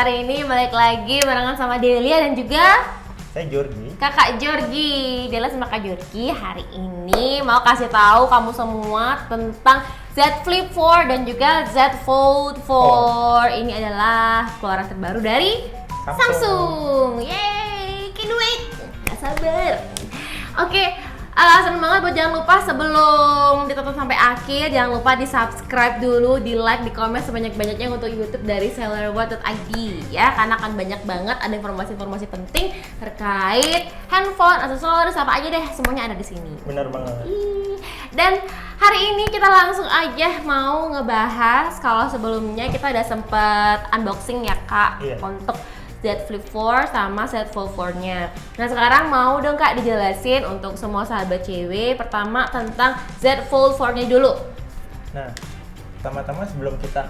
hari ini balik lagi barengan sama Delia dan juga saya Jorgi. Kakak Jorgi. Delia sama Kak Jorgi hari ini mau kasih tahu kamu semua tentang Z Flip 4 dan juga Z Fold 4. Ini adalah keluaran terbaru dari Samsung. Yeay, can't wait. Gak sabar. Oke, seneng banget buat jangan lupa sebelum ditonton sampai akhir, jangan lupa di subscribe dulu, di like, di komen sebanyak-banyaknya untuk YouTube dari sellerwatt.id ya, karena akan banyak banget ada informasi-informasi penting terkait handphone, aksesoris, apa aja deh, semuanya ada di sini. Benar banget. Dan hari ini kita langsung aja mau ngebahas, kalau sebelumnya kita udah sempet unboxing ya Kak, untuk Z Flip 4 sama Z Fold 4-nya. Nah sekarang mau dong Kak dijelasin untuk semua sahabat cewek, pertama tentang Z Fold 4-nya dulu. Nah, pertama-tama sebelum kita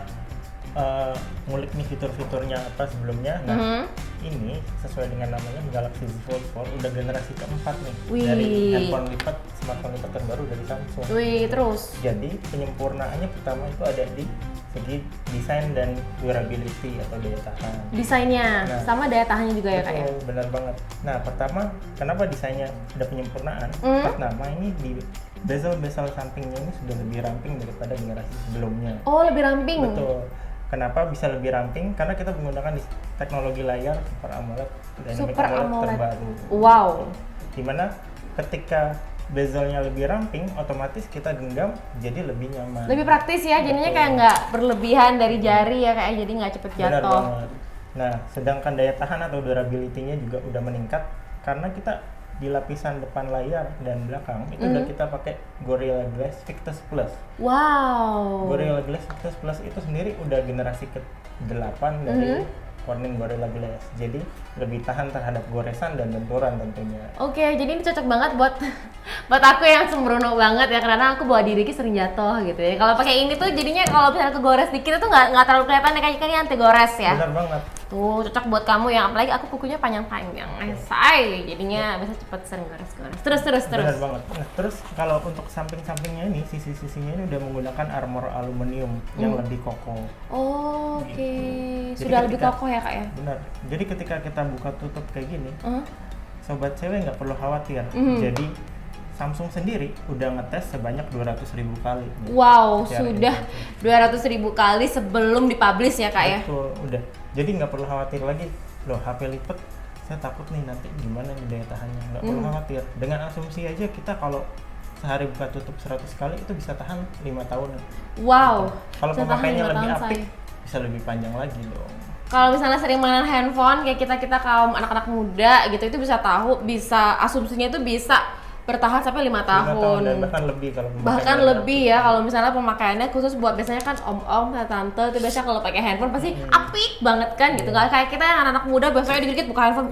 ngulik nih fitur-fiturnya apa sebelumnya, nah ini sesuai dengan namanya Galaxy Z Fold 4 udah generasi keempat nih. Wih. Dari handphone lipat, smartphone lipat terbaru dari Samsung. Wih, terus? Jadi penyempurnaannya pertama itu ada di segi desain dan durability atau daya tahan. Desainnya, sama daya tahannya juga ya Kak ya? Benar banget. Nah pertama, kenapa desainnya ada penyempurnaan? Pertama ini di bezel-bezel sampingnya ini sudah lebih ramping daripada generasi sebelumnya. Oh, lebih ramping? Betul. Kenapa bisa lebih ramping? Karena kita menggunakan teknologi layar Super AMOLED Dynamic AMOLED terbaru. Wow. Dimana ketika bezelnya lebih ramping, otomatis kita genggam jadi lebih nyaman. Lebih praktis ya, jadinya kayak nggak berlebihan dari jari ya, kayak jadi nggak cepet jatuh. Benar banget. Nah, sedangkan daya tahan atau durability-nya juga udah meningkat karena kita di lapisan depan layar dan belakang itu udah kita pakai Gorilla Glass Victus Plus. Wow. Gorilla Glass Victus Plus itu sendiri udah generasi ke-8 dari Corning Gorilla Glass, jadi lebih tahan terhadap goresan dan benturan tentunya. Oke, jadi ini cocok banget buat aku yang sembrono banget ya, karena aku bawa diri sering jatuh gitu ya. Kalau pakai ini tuh jadinya kalau misalnya kegores dikit itu nggak terlalu kelihatan ya, kayak anti gores ya. Benar banget. Tuh cocok buat kamu yang apalagi aku kukunya panjang-panjang, say, jadinya bisa cepet sering gores-gores. Terus. Benar banget. Nah, terus kalau untuk samping-sampingnya ini, sisi-sisinya ini udah menggunakan armor aluminium yang lebih kokoh. Oh, oke. Gitu. Sudah lebih kokoh ya Kak ya? Benar. Jadi ketika kita buka tutup kayak gini, sobat cewek nggak perlu khawatir. Jadi Samsung sendiri udah ngetes sebanyak 200.000 kali. Wow, sudah 200.000 kali sebelum dipublish ya Kak ya? Betul, udah. Jadi nggak perlu khawatir lagi, loh HP lipat, saya takut nih nanti gimana nih daya tahannya. Nggak perlu khawatir. Dengan asumsi aja kita kalau sehari buka tutup 100 kali itu bisa tahan 5 tahun. Wow. Gitu. Kalau pemakaiannya lebih apik, bisa lebih panjang lagi dong. Kalau misalnya sering mainan handphone kayak kita kaum anak-anak muda gitu, itu bisa tahu, bisa asumsinya itu bisa bertahan sampai 5 tahun. Dan bahkan lebih kalau ya kalau misalnya pemakaiannya khusus buat biasanya kan om-om, tante itu biasanya kalau pakai handphone pasti apik banget kan gitu. Nggak kayak kita yang anak muda biasanya dikit-dikit buka handphone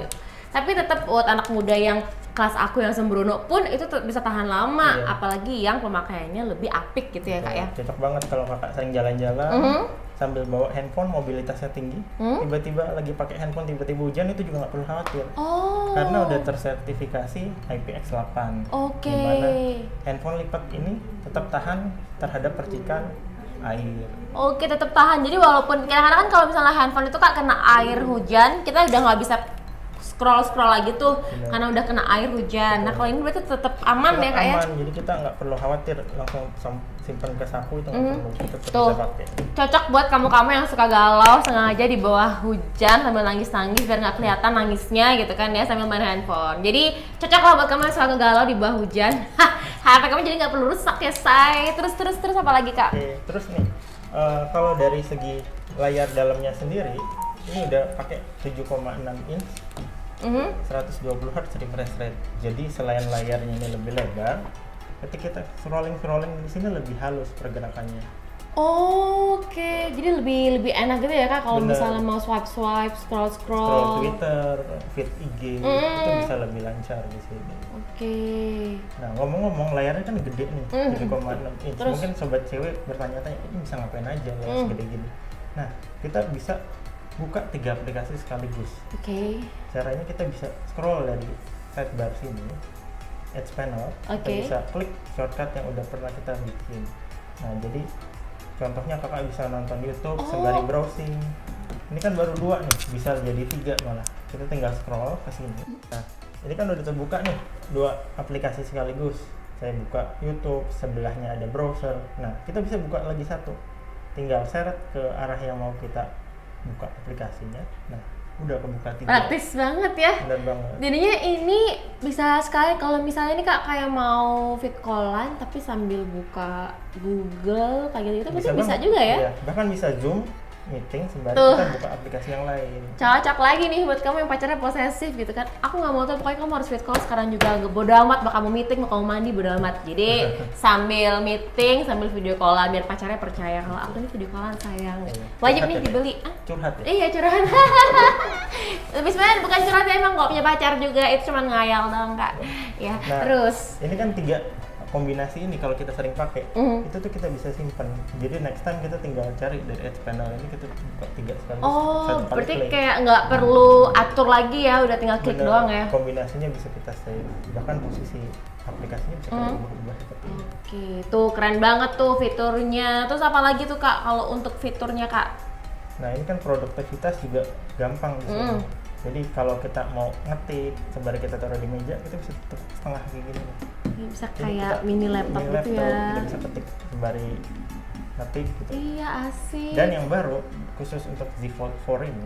gitu. Tapi tetap buat anak muda yang kelas aku yang sembrono pun itu bisa tahan lama, apalagi yang pemakaiannya lebih apik gitu ya Kak ya. Cocok banget kalau Kakak sering jalan-jalan sambil bawa handphone, mobilitasnya tinggi, tiba-tiba lagi pakai handphone, tiba-tiba hujan, itu juga nggak perlu khawatir. Karena udah tersertifikasi IPX8. Dimana handphone lipat ini tetap tahan terhadap percikan air. Oke, tetap tahan. Jadi walaupun kadang-kadang kan kalau misalnya handphone itu Kak kena air hujan, kita udah nggak bisa scroll lagi tuh karena udah kena air hujan. Nah kalau ini berarti tetap aman ya Kak ya? Aman, jadi kita nggak perlu khawatir, langsung simpan ke saku itu nggak perlu, kita tetap bisa pakai. Cocok buat kamu-kamu yang suka galau sengaja di bawah hujan sambil nangis-nangis biar nggak kelihatan nangisnya gitu kan ya sambil main handphone. Jadi cocok lah buat kamu yang suka galau di bawah hujan. HP kamu jadi nggak perlu rusak ya say. Terus apa lagi Kak? Oke, terus nih kalau dari segi layar dalamnya sendiri ini udah pakai 7,6 inch 120 Hz refresh rate. Jadi selain layarnya ini lebih lebar, ketika kita scrolling di sini lebih halus pergerakannya. Oke, jadi lebih enak gitu ya Kak kalau misalnya mau swipe, scroll Twitter, feed IG itu bisa lebih lancar di sini. Oke. Nah ngomong-ngomong layarnya kan gede nih, 7,6 inch. Terus? Mungkin sobat cewek bertanya-tanya ini bisa ngapain aja layar segede gini. Nah kita bisa buka 3 aplikasi sekaligus. Caranya kita bisa scroll dari sidebar sini, Edge Panel, kita bisa klik shortcut yang udah pernah kita bikin. Nah jadi contohnya kakak bisa nonton YouTube sembari browsing, Ini kan baru 2 nih, bisa jadi 3 malah. Kita tinggal scroll ke sini. Nah, ini kan udah terbuka nih 2 aplikasi sekaligus. Saya buka YouTube, sebelahnya ada browser. Nah, kita bisa buka lagi satu. Tinggal seret ke arah yang mau kita buka aplikasinya. Nah, udah kebuka 3. Praktis banget ya. Bener banget. Jadinya ini bisa sekali kalau misalnya ini Kak kayak mau fit callan tapi sambil buka Google kayak gitu bisa juga ya. Iya, bahkan bisa Zoom meeting sembari Tuh. kita buka aplikasi yang lain. Cocok lagi nih buat kamu yang pacarnya posesif gitu kan. Aku nggak mau tuh, pokoknya kamu harus fit call sekarang juga. Bodo amat, mau kamu meeting, mau kamu mandi, bodo amat. Jadi sambil meeting, sambil video callan biar pacarnya percaya kalau aku nih video callan sayang. Wajib nih dibeli. Curhat ya? Iya curhat. Tapi sebenarnya bukan curhat ya, emang nggak punya pacar juga, itu cuma ngayal doang Kak. Ya, Nah, terus ini kan 3 kombinasi ini kalau kita sering pakai, itu tuh kita bisa simpan. Jadi next time kita tinggal cari dari Edge panel ini, kita buka 3 sekaligus. oh, berarti kayak nggak perlu atur lagi ya, udah tinggal klik Bener, doang ya. kombinasinya bisa kita save, bahkan posisi aplikasinya bisa kita ubah-ubah seperti ini. Oke, tuh keren banget tuh fiturnya. Terus apa lagi tuh Kak kalau untuk fiturnya Kak? Nah, ini kan produktivitas juga gampang di sini. Jadi kalau kita mau ngetik sembari kita taruh di meja, kita bisa tutup setengah kayak gini. Ini bisa Jadi kayak kita- mini laptop gitu ya. Kita bisa ketik sembari ngetik gitu. Iya, asik. Dan yang baru khusus untuk Z Fold 4 ini,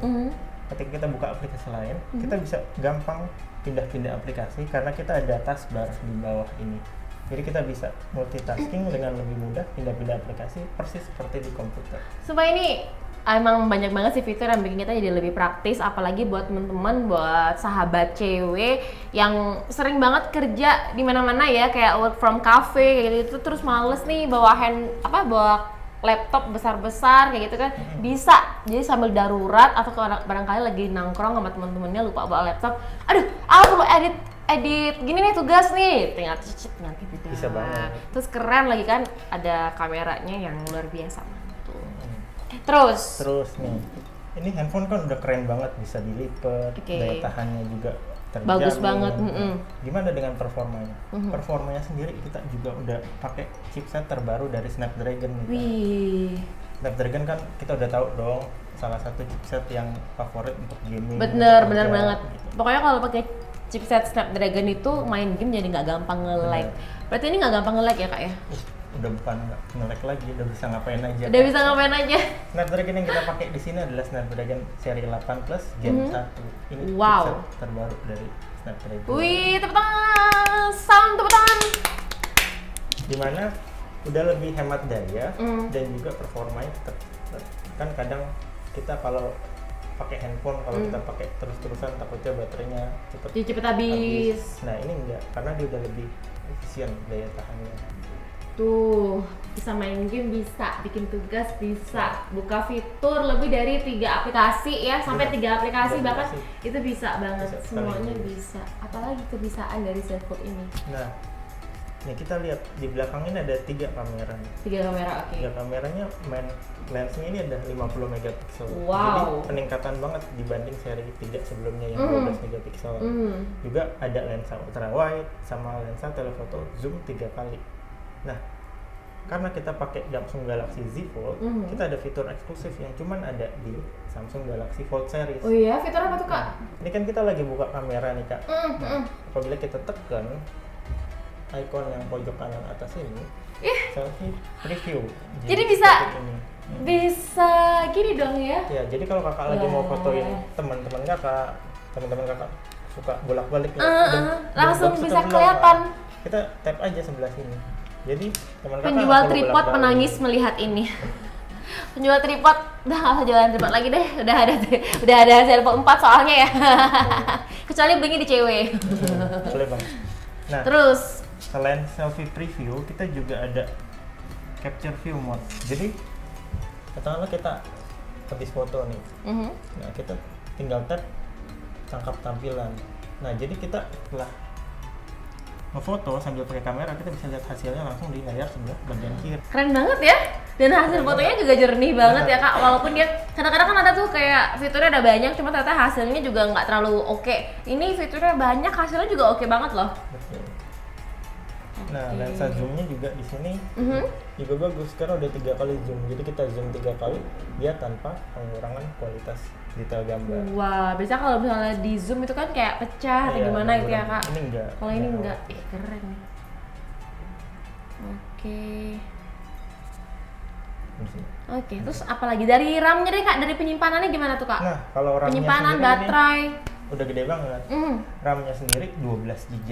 ketika kita buka aplikasi lain, kita bisa gampang pindah-pindah aplikasi karena kita ada taskbar di bawah ini. Jadi kita bisa multitasking dengan lebih mudah, pindah-pindah aplikasi persis seperti di komputer. Supaya ini emang banyak banget sih fitur yang bikin kita jadi lebih praktis, apalagi buat temen-temen, buat sahabat cewek yang sering banget kerja di mana-mana ya, kayak work from cafe kayak gitu, terus males nih bawa bawa laptop besar-besar kayak gitu kan, bisa. Jadi sambil darurat atau barangkali lagi nongkrong sama temen-temennya lupa bawa laptop, aduh, aku perlu edit gini nih tugas nih, tinggal cicit gitu. Bisa banget. Terus keren lagi kan, ada kameranya yang luar biasa. Terus nih, ini handphone kan udah keren banget, bisa dilipat, daya tahannya juga terjamin. Bagus banget. Gimana dengan performanya? Performanya sendiri kita juga udah pakai chipset terbaru dari Snapdragon nih. Wih. Snapdragon kan kita udah tahu dong, salah satu chipset yang favorit untuk gaming. Bener kerja, banget. gitu. Pokoknya kalau pakai chipset Snapdragon itu main game jadi nggak gampang nge-lag. Berarti ini nggak gampang nge-lag ya Kak ya? Udah bukan nge-lag lagi, udah bisa ngapain aja. Udah bisa ngapain aja. Snapdragon yang kita pakai di sini adalah Snapdragon seri 8 Plus Gen 1. Ini Wow. chipset terbaru dari Snapdragon. Wih, tepuk tangan, sound tepuk tangan. Dimana udah lebih hemat daya dan juga performanya tetap. Kan kadang kita kalau pakai handphone, kalau kita pakai terus-terusan takutnya baterainya Cepet habis. Nah, ini enggak, karena dia udah lebih efisien daya tahannya. Tuh, bisa main game, bisa bikin tugas, bisa buka fitur lebih dari 3 aplikasi ya, sampai 3 aplikasi bahkan itu bisa banget, Bisa semuanya sekaligus. bisa. Apalagi kebisaan dari Z Fold ini. Nah, nih kita lihat di belakang ini ada 3 kamera nih. 3 kamera, oke. 3 kameranya main lensnya ini ada 50 megapiksel. Wow. Jadi peningkatan banget dibanding seri 3 sebelumnya yang 12 megapiksel. Juga ada lensa ultra wide sama lensa telephoto zoom 3 kali. Nah, karena kita pakai Samsung Galaxy Z Fold, kita ada fitur eksklusif yang cuman ada di Samsung Galaxy Fold series. Oh iya, fitur apa tuh Kak? Ini kan kita lagi buka kamera nih Kak. Nah, apabila kita tekan icon yang pojok kanan atas ini, selfie preview. Jadi bisa seperti ini. bisa gini dong ya? Ya, jadi kalau kakak lagi mau fotoin teman-teman kakak suka bolak-balik langsung bisa kelihatan. Kita tap aja sebelah sini. Jadi teman kakak Penjual nggak perlu tripod bolak-balik. menangis melihat ini. Penjual tripod udah nggak usah jualan tripod lagi deh, udah ada Z Fold 4 soalnya ya. Kecuali belinya di CW. Boleh Bang. Nah, Terus selain selfie preview, kita juga ada capture view mode. Jadi katakanlah kita habis foto nih. Nah, kita tinggal tap tangkap tampilan. Nah, jadi kita setelah ngefoto sambil pakai kamera, kita bisa lihat hasilnya langsung di layar sebelah bagian kiri. keren banget ya, dan hasil fotonya juga jernih banget ya Kak. Walaupun dia kadang-kadang kan ada tuh kayak fiturnya ada banyak, cuma ternyata hasilnya juga nggak terlalu oke. Ini fiturnya banyak, hasilnya juga oke banget loh. Betul. Nah, lensa zoomnya juga di sini juga bagus karena udah 3 kali zoom. Jadi kita zoom 3 kali dia tanpa pengurangan kualitas detail gambar. Wah, biasanya kalau misalnya di zoom itu kan kayak pecah atau gimana gitu ya Kak. Ini enggak. Kalau ini enggak, keren nih. Oke, terus apalagi dari RAM-nya deh Kak, dari penyimpanannya gimana tuh Kak? Nah, kalau RAM-nya penyimpanan sendiri baterai udah gede banget. RAM-nya sendiri 12 GB.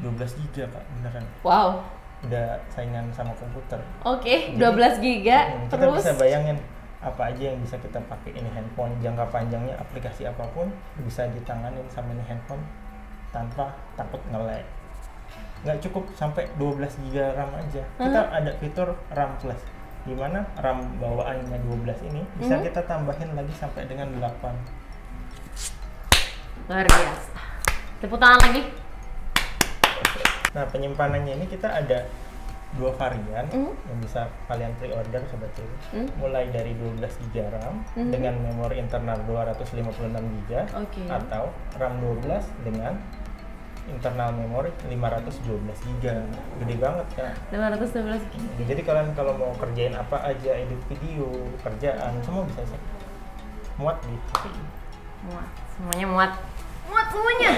12 GB Kak, beneran. Wow. Udah saingan sama komputer. Oke, 12 GB. Kita Terus bisa bayangin apa aja yang bisa kita pakai ini handphone, jangka panjangnya aplikasi apapun bisa ditanganin sama ini handphone tanpa takut nge-lag. Nggak cukup sampai 12 GB RAM aja. Kita ada fitur RAM Plus, di mana RAM bawaannya 12 ini bisa kita tambahin lagi sampai dengan 8. Luar biasa. Tepuk tangan lagi. Nah, penyimpanannya ini kita ada 2 varian yang bisa kalian pre-order sobat cuy. Mulai dari 12 GB RAM dengan memori internal 256 GB atau RAM 12 dengan internal memori 512 GB. Gede banget Kak. 512 GB. Jadi kalian kalau mau kerjain apa aja, edit video, kerjaan, semua bisa sih. Muat di HP. Muat. Semuanya muat. Muat semuanya.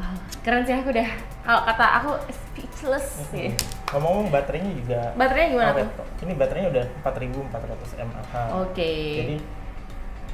Wow, keren sih, aku udah, kalau kata aku speechless sih. Ngomong baterainya juga. Baterainya gimana tuh? Ini baterainya udah 4400 mAh. Oke. Jadi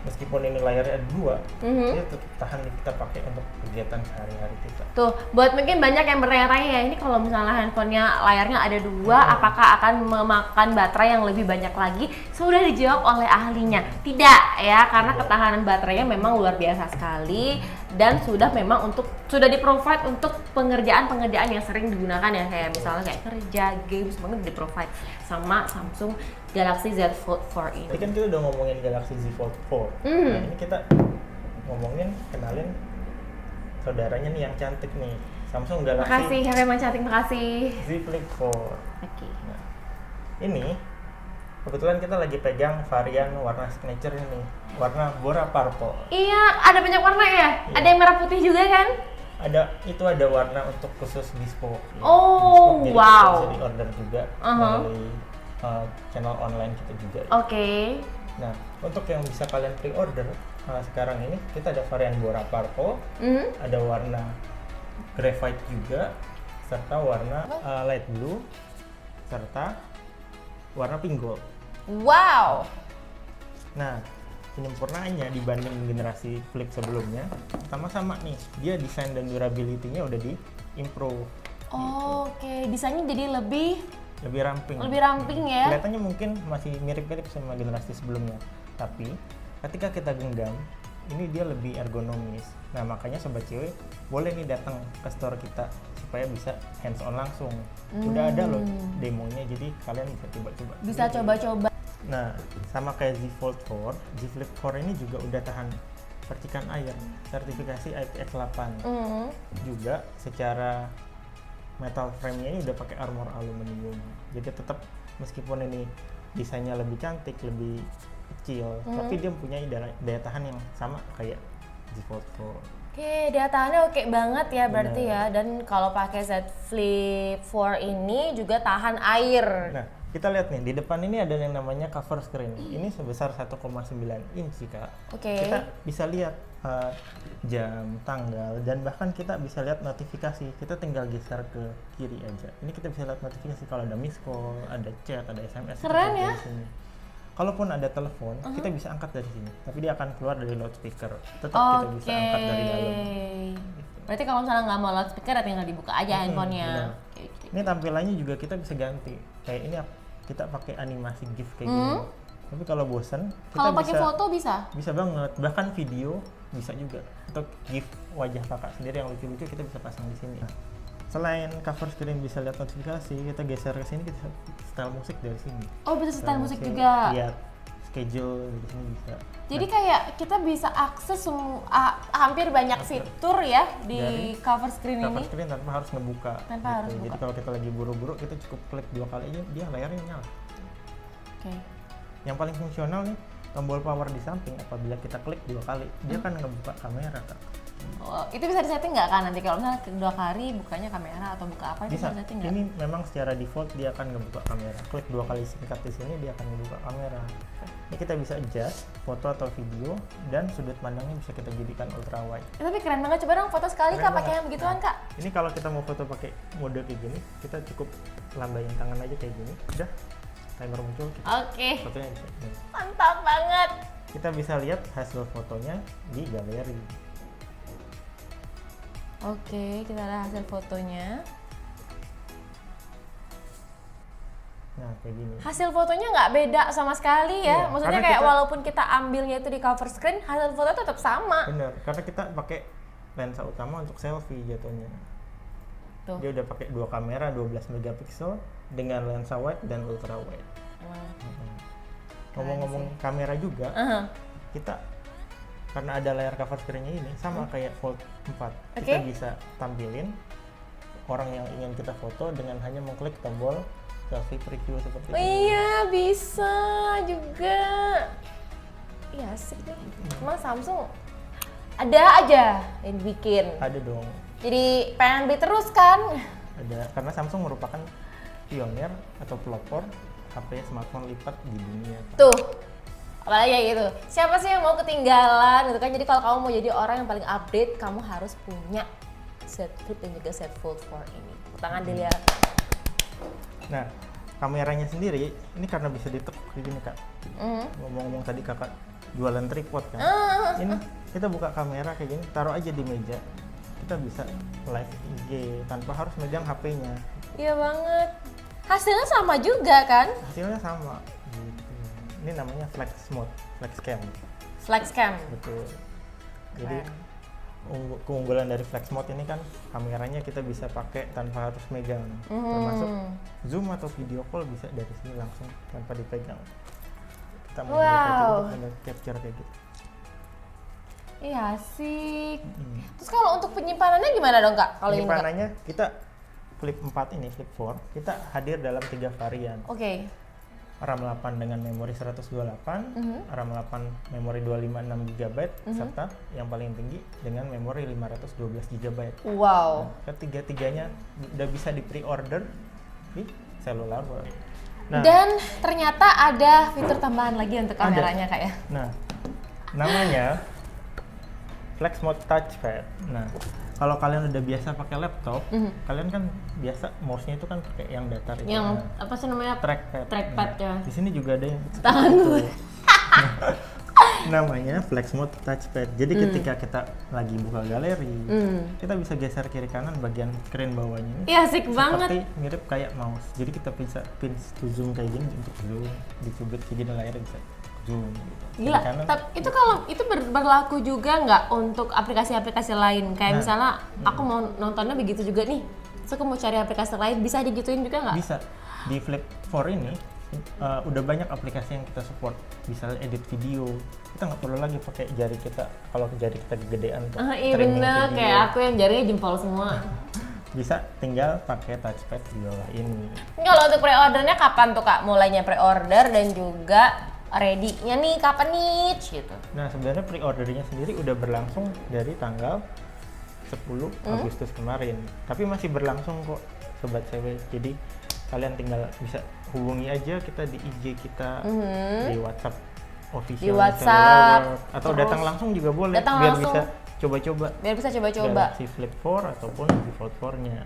meskipun ini layarnya ada 2, dia tetap tahan kita pakai untuk kegiatan sehari-hari kita. Tuh, buat mungkin banyak yang bertanya-tanya ya, ini kalau misalnya handphonenya layarnya ada 2, apakah akan memakan baterai yang lebih banyak lagi? Sudah dijawab oleh ahlinya, tidak ya, karena ketahanan baterainya memang luar biasa sekali dan sudah memang sudah di-provide untuk pengerjaan-pengerjaan yang sering digunakan ya, kayak misalnya kayak kerja, games, banget di-provide sama Samsung Galaxy Z Fold 4 ini. Tadi kan kita udah ngomongin Galaxy Z Fold 4. Nah, ini kita kenalin saudaranya nih yang cantik nih, Samsung Galaxy. Makasih, yang memang cantik, makasih. Z Flip 4. Oke. Nah, ini kebetulan kita lagi pegang varian warna signature ini, warna Bora Purple. Iya, ada banyak warna ya? Iya. Ada yang merah putih juga kan? Ada warna untuk khusus bespoke. Oh, bespoke, wow. Bisa di order juga melalui channel online kita juga. Oke. Nah, untuk yang bisa kalian pre-order sekarang ini kita ada varian Bora Purple, ada warna graphite juga, serta warna light blue, serta warna pink gold. Wow. Nah, penyempurnaannya dibanding generasi Flip sebelumnya, sama-sama nih, dia desain dan durability-nya udah di-improve. Oke, desainnya jadi lebih ramping. Lebih ramping ya. Kelihatannya mungkin masih mirip-mirip sama generasi sebelumnya, tapi ketika kita genggam, ini dia lebih ergonomis. Nah, makanya sobat cewek boleh nih datang ke store kita supaya bisa hands on langsung. Udah ada loh demonya, jadi kalian bisa coba-coba. Bisa coba-coba. Nah, sama kayak Z Fold 4, Z Flip 4 ini juga udah tahan percikan air, sertifikasi IPX8. Juga secara metal frame-nya ini udah pakai armor aluminium. Jadi tetap meskipun ini desainnya lebih cantik, lebih kecil, tapi dia punya daya tahan yang sama kayak Z Fold 4. Oke, daya tahannya oke banget ya berarti ya. Dan kalau pakai Z Flip 4 ini juga tahan air. Nah, kita lihat nih, di depan ini ada yang namanya cover screen. Ini sebesar 1,9 inci Kak. Oke. Kita bisa lihat jam, tanggal, dan bahkan kita bisa lihat notifikasi. Kita tinggal geser ke kiri aja. Ini kita bisa lihat notifikasi kalau ada miss call, ada chat, ada SMS. Keren ya. Kalaupun ada telepon, kita bisa angkat dari sini. Tapi dia akan keluar dari loudspeaker. Tetap kita bisa angkat dari dalam. Berarti kalau misalnya nggak mau loudspeaker, tinggal dibuka aja handphonenya. Ini tampilannya juga kita bisa ganti. Kayak ini kita pakai animasi GIF kayak gini. Tapi kalau bosan, kalau pakai foto bisa? Bisa banget. Bahkan video bisa juga. Untuk GIF wajah kakak sendiri yang lucu-lucu kita bisa pasang di sini. Selain cover screen bisa lihat notifikasi, kita geser ke sini kita setel musik dari sini. Oh, bisa setel musik juga. Lihat schedule di sini bisa. Jadi kayak kita bisa akses hampir banyak fitur ya di cover screen ini. Cover screen tanpa harus ngebuka. Tanpa harus buka. Jadi kalau kita lagi buru-buru, kita cukup klik 2 kali aja, dia layarnya nyala. Oke. Yang paling fungsional nih, tombol power di samping. Apabila kita klik 2 kali, dia akan ngebuka kamera Kak. Oh, itu bisa disetting nggak kan nanti kalau misalnya kedua kali bukanya kamera atau buka apa Bisa. disetting nggak? Ini memang secara default dia akan ngebuka kamera. Klik 2 kali singkat di sini dia akan ngebuka kamera. Ini kita bisa adjust foto atau video dan sudut pandangnya bisa kita jadikan ultra wide. Tapi keren banget, coba dong foto sekali Keren Kak pakai banget. yang begituan Kak. Ini kalau kita mau foto pakai mode kayak gini, kita cukup lambain tangan aja kayak gini. Udah timer muncul, kita Oke, fotonya bisa. Nih. mantap banget. Kita bisa lihat hasil fotonya di galeri. Oke, kita lihat hasil fotonya. Nah, kayak gini. Hasil fotonya nggak beda sama sekali ya. Iya, Maksudnya karena kayak kita- walaupun kita ambilnya itu di cover screen, hasil foto tetap sama. Bener, karena kita pakai lensa utama untuk selfie jatuhnya. Tuh. Dia udah pakai 2 kamera 12 megapiksel dengan lensa wide dan ultra wide. Ngomong-ngomong kamera juga, kita karena ada layar cover screen-nya ini sama kayak Fold 4. Kita bisa tampilin orang yang ingin kita foto dengan hanya mengklik tombol selfie preview seperti Oh ini. iya, bisa juga. Iya asik nih. Emang Samsung ada aja yang bikin. Ada dong, Jadi pengen beli terus kan? ada karena Samsung merupakan pionir atau pelopor HP smartphone lipat di dunia. Tuh. Apalagi kayak gitu. Siapa sih yang mau ketinggalan gitu kan? Jadi kalau kamu mau jadi orang yang paling update, kamu harus punya Z Flip dan juga Z Fold 4 ini. Tangan dilihat. Nah, kameranya sendiri ini karena bisa ditekuk kayak gini Kak. Ngomong-ngomong tadi Kakak jualan tripod kan. Ini kita buka kamera kayak gini, taruh aja di meja. Kita bisa live IG tanpa harus megang HP-nya. Iya banget. Hasilnya sama juga kan? Hasilnya sama. Gitu. Ini namanya flex mode, flex cam. Flex cam. Betul. Jadi keunggulan dari flex mode ini kan kameranya kita bisa pakai tanpa harus megang. Termasuk zoom atau video call bisa dari sini langsung tanpa dipegang. Kita mau foto ada capture kayak gitu. Iya asik. Terus kalau untuk penyimpanannya gimana dong Kak? Kalau ini Kak? Penyimpanannya kita Flip 4 ini, Flip 4, kita hadir dalam 3 varian. Oke. RAM 8 dengan memori 128, RAM 8 memori 256 GB, serta yang paling tinggi dengan memori 512 GB. Wow. Nah, ketiga-tiganya udah bisa di pre-order di Cellular World. Nah, Dan ternyata ada fitur tambahan lagi untuk kameranya Kak ya? nah, namanya Flex Mode Touchpad. Nah, kalau kalian udah biasa pakai laptop, kalian kan biasa mouse-nya itu kan pakai yang datar itu. Yang Nah, apa sih namanya? trackpad. Trackpad ya. Di sini juga ada yang Tangan itu. gue. Namanya Flex Mode Touchpad. Jadi ketika kita lagi buka galeri, kita bisa geser kiri kanan bagian screen bawahnya ini. Iya asik Seperti banget. mirip kayak mouse. Jadi kita bisa pinch to zoom kayak gini untuk zoom, dicubit kayak gini layarnya bisa zoom. Gitu. Gila, Kiri kanan, itu kalau itu berlaku juga nggak untuk aplikasi-aplikasi lain? Kayak Nah, misalnya aku mau nontonnya begitu juga nih, terus aku mau cari aplikasi lain, bisa digituin juga nggak? bisa. Di Flip 4 ini udah banyak aplikasi yang kita support. Bisa edit video. Kita nggak perlu lagi pakai jari kita. Kalau jari kita kegedean untuk Iya streaming bener, video. kayak aku yang jarinya jempol semua. Bisa tinggal pakai touchpad di bawah ini. Kalau untuk pre-ordernya kapan tuh Kak? Mulainya pre-order dan juga ready-nya nih kapan nih gitu. Nah, sebenarnya pre-ordernya sendiri udah berlangsung dari tanggal 10 Agustus kemarin. Tapi masih berlangsung kok Sobat CW. Jadi kalian tinggal bisa hubungi aja kita di IG kita, di WhatsApp official Di WhatsApp, Cellular World, atau terus datang langsung juga boleh datang biar langsung. bisa coba-coba. Biar bisa coba-coba. Galaxy Flip 4 ataupun di Fold 4-nya.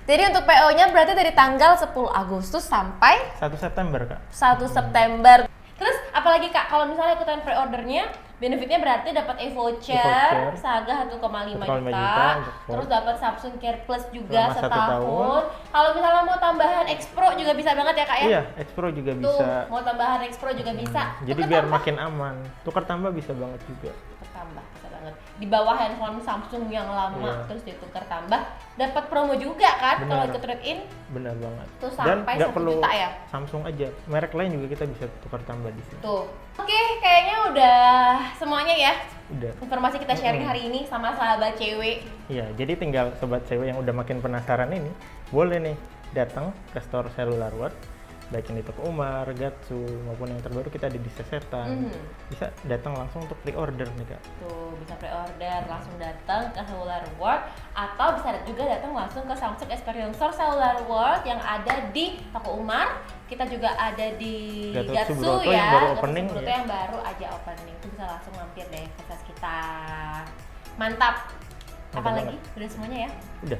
Jadi untuk PO-nya berarti dari tanggal 10 Agustus sampai 1 September, Kak. 1 September. Terus apalagi Kak, kalau misalnya ikutan pre-ordernya, benefitnya berarti dapat e-voucher, E-voucher, Saga 1,5 1,5 juta, juta untuk terus dapat Samsung Care Plus juga Selama 1 setahun. tahun. Kalau misalnya mau tambahan X Pro juga bisa banget ya Kak ya? Iya, X Pro juga Tuh, bisa. mau tambahan X Pro juga bisa. Jadi Tukar biar tambah. makin aman. Tukar tambah bisa banget juga. Tukar tambah bisa banget. Di bawah handphone Samsung yang lama Iya. terus ditukar tambah, dapat promo juga kan kalau Benar. ikut trade-in. Benar banget. Tuh Dan sampai nggak 1 perlu juta ya? Samsung aja, merek lain juga kita bisa tukar tambah di sini. Tuh. Oke, kayaknya udah semuanya ya. Udah. Informasi kita sharing hari ini sama sahabat cewek. Iya, jadi tinggal sobat cewek yang udah makin penasaran ini, boleh nih datang ke store Cellular World baik yang di Toko Umar, Gatsu, maupun yang terbaru kita ada di Sesetan. Bisa datang langsung untuk pre-order nih Kak. Tuh, bisa pre-order, langsung datang ke Cellular World, atau bisa juga datang langsung ke Samsung Experience Store Cellular World yang ada di Toko Umar. Kita juga ada di Gatsu ya, yang baru opening, yang baru aja opening. Itu bisa langsung mampir deh ke kelas kita. Mantap. Apalagi? Udah semuanya ya? Udah.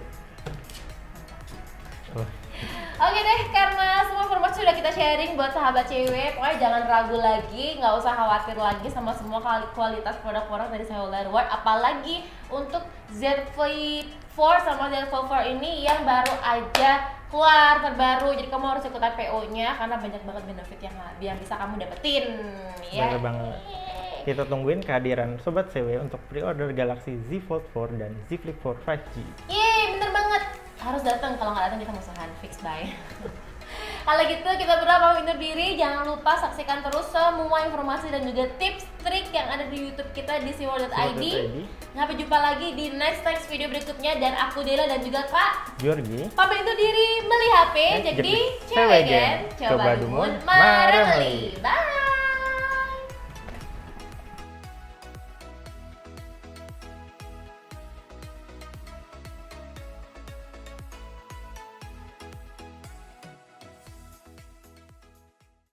Oke deh, karena semua informasi sudah kita sharing buat sahabat cewek, pokoknya jangan ragu lagi, nggak usah khawatir lagi sama semua kualitas produk-produk dari Cellular World, apalagi untuk Z Flip 4 sama Z Fold 4 ini yang baru aja keluar terbaru, jadi kamu harus ikutan PO-nya karena banyak banget benefit yang bisa kamu dapetin. Ya. Bener banget. Kita tungguin kehadiran Sobat CW untuk pre-order Galaxy Z Fold 4 dan Z Flip 4 5G. Yeay, bener banget. Harus datang, kalau nggak datang kita musuhan, fix bye. Kalau gitu kita berdua pamit undur diri. Jangan lupa saksikan terus semua informasi dan juga tips trik yang ada di YouTube kita di siworld.id. Sampai jumpa lagi di next video berikutnya, dan aku Dela dan juga Kak Georgie pamit undur diri, beli HP jadi cewek gen, coba dumun maremeli. Bye.